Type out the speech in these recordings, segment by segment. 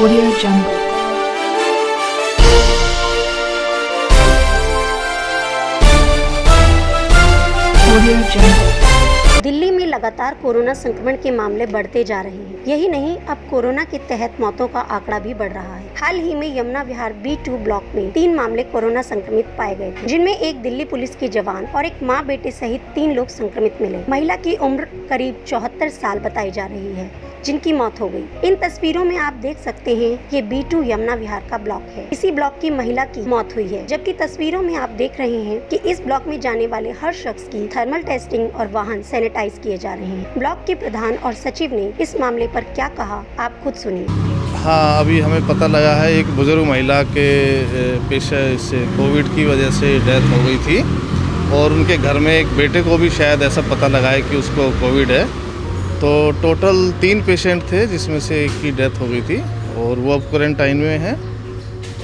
Audio Jungle. Audio Jungle. Delhi में लगातार corona संक्रमण के मामले बढ़ते जा रहे हैं। यही नहीं, अब कोरोना के तहत मौतों का आंकड़ा भी बढ़ रहा है। हाल ही में यमुना विहार B2 ब्लॉक में 3 मामले कोरोना संक्रमित पाए गए थे, जिनमें एक दिल्ली पुलिस के जवान और एक मां बेटे सहित 3 लोग संक्रमित मिले। महिला की उम्र करीब 74 साल बताई जा रही है, जिनकी मौत हो गई। इन तस्वीरों में आप देख सकते हैं, ये B2 यमुना विहार का ब्लॉक है। इसी ब्लॉक की महिला की मौत हुई है, जबकि तस्वीरों में आप देख रहे हैं कि इस ब्लॉक में जाने वाले हर शख्स की थर्मल टेस्टिंग और वाहन सैनिटाइज किए जा रहे हैं। ब्लॉक के प्रधान और सचिव ने इस मामले पर क्या कहा, आप खुद सुनिए। हाँ, अभी हमें पता लगा है एक बुजुर्ग महिला के पेशे से कोविड की वजह से डेथ हो गई थी और उनके घर में एक बेटे को भी शायद ऐसा पता लगा है कि उसको कोविड है। तो टोटल 3 पेशेंट थे, जिसमें से एक की डेथ हो गई थी और वो अब क्वारंटाइन में है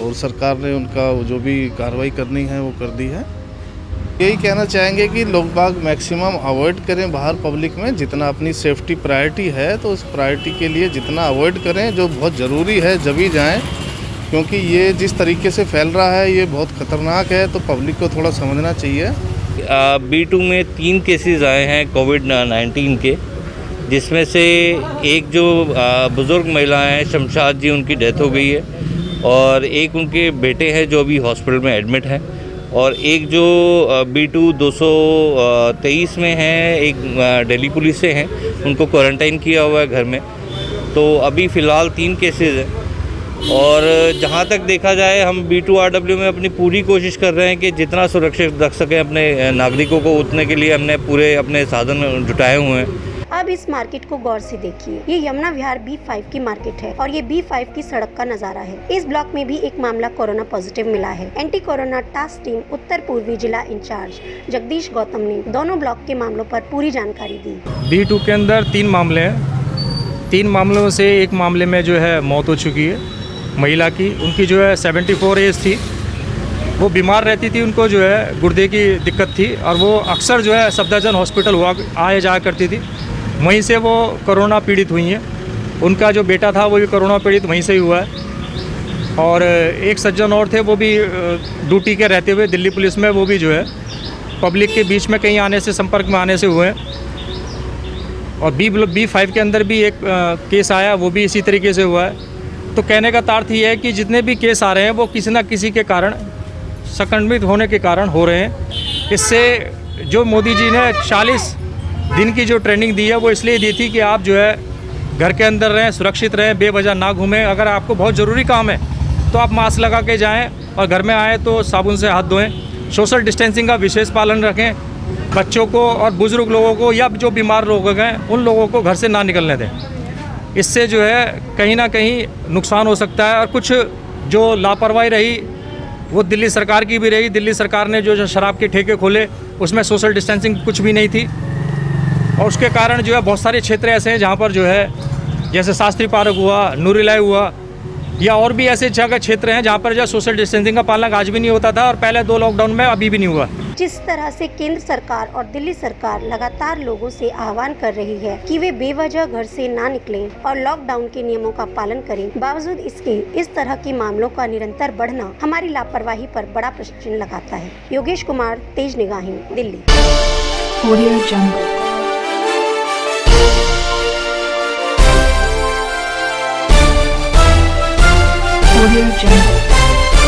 और सरकार ने उनका जो भी कार्रवाई करनी है वो कर दी है। यही कहना चाहेंगे कि लोग बाग मैक्सिमम अवॉइड करें बाहर पब्लिक में। जितना अपनी सेफ्टी प्रायोरिटी है तो उस प्रायोरिटी के लिए जितना अवॉइड करें, जो बहुत ज़रूरी है जब ही जाएँ, क्योंकि ये जिस तरीके से फैल रहा है ये बहुत ख़तरनाक है, तो पब्लिक को थोड़ा समझना चाहिए। B2 में 3 केसेस आए हैं कोविड-19 के, जिसमें से एक जो बुज़ुर्ग महिला हैं शमशाद जी, उनकी डेथ हो गई है और एक उनके बेटे हैं जो अभी हॉस्पिटल में एडमिट है और एक जो B2 223 में है, एक दिल्ली पुलिस से हैं, उनको क्वारंटाइन किया हुआ है घर में। तो अभी फ़िलहाल 3 केसेस हैं और जहाँ तक देखा जाए हम B2RW में अपनी पूरी कोशिश कर रहे हैं कि जितना सुरक्षित रख सकें अपने नागरिकों को, उतने के लिए हमने पूरे अपने साधन जुटाए हुए हैं। अब इस मार्केट को गौर से देखिए। ये यमुना विहार B5 की मार्केट है और ये B5 की सड़क का नजारा है। इस ब्लॉक में भी एक मामला कोरोना पॉजिटिव मिला है। एंटी कोरोना टास्क टीम उत्तर पूर्वी जिला इंचार्ज जगदीश गौतम ने दोनों ब्लॉक के मामलों पर पूरी जानकारी दी। B2 के अंदर 3 मामले हैं। 3 मामलों से एक मामले में जो है मौत हो चुकी है महिला की। उनकी जो है 74 एज थी, वो बीमार रहती थी, उनको जो है गुर्दे की दिक्कत थी और वो अक्सर जो है सफदरजंग हॉस्पिटल आया जाया करती थी। वहीं से वो कोरोना पीड़ित हुई हैं। उनका जो बेटा था वो भी कोरोना पीड़ित वहीं से ही हुआ है और एक सज्जन और थे, वो भी ड्यूटी के रहते हुए दिल्ली पुलिस में, वो भी जो है पब्लिक के बीच में कहीं आने से, संपर्क में आने से हुए हैं। और B5 के अंदर भी एक केस आया, वो भी इसी तरीके से हुआ है। तो कहने का तार्थ ये है कि जितने भी केस आ रहे हैं वो किसी न किसी के कारण, संक्रमित होने के कारण हो रहे हैं। इससे जो मोदी जी ने 40 दिन की जो ट्रेनिंग दी है वो इसलिए दी थी कि आप जो है घर के अंदर रहें, सुरक्षित रहें, बेवजह ना घूमें। अगर आपको बहुत ज़रूरी काम है तो आप मास्क लगा के जाएं और घर में आएँ तो साबुन से हाथ धोएं। सोशल डिस्टेंसिंग का विशेष पालन रखें। बच्चों को और बुज़ुर्ग लोगों को या जो बीमार लोग हैं उन लोगों को घर से ना निकलने दें। इससे जो है कहीं ना कहीं नुकसान हो सकता है। और कुछ जो लापरवाही रही वो दिल्ली सरकार की भी रही। दिल्ली सरकार ने जो शराब के ठेके खोले उसमें सोशल डिस्टेंसिंग कुछ भी नहीं थी और उसके कारण जो है बहुत सारे क्षेत्र ऐसे हैं जहाँ पर जो है, जैसे शास्त्री पार्क हुआ, नूरिलाई हुआ, या और भी ऐसे जगह क्षेत्र हैं जहाँ पर जो सोशल डिस्टेंसिंग का पालन आज भी नहीं होता था और पहले 2 लॉकडाउन में अभी भी नहीं हुआ। जिस तरह से केंद्र सरकार और दिल्ली सरकार लगातार लोगों से आह्वान कर रही है कि वे बेवजह घर से ना निकलें और लॉकडाउन के नियमों का पालन करें, बावजूद इसके इस तरह के मामलों का निरंतर बढ़ना हमारी लापरवाही पर बड़ा प्रश्न चिन्ह लगाता है। योगेश कुमार, तेज निगाहें, Delhi. Audio Jungle. Audio Jungle.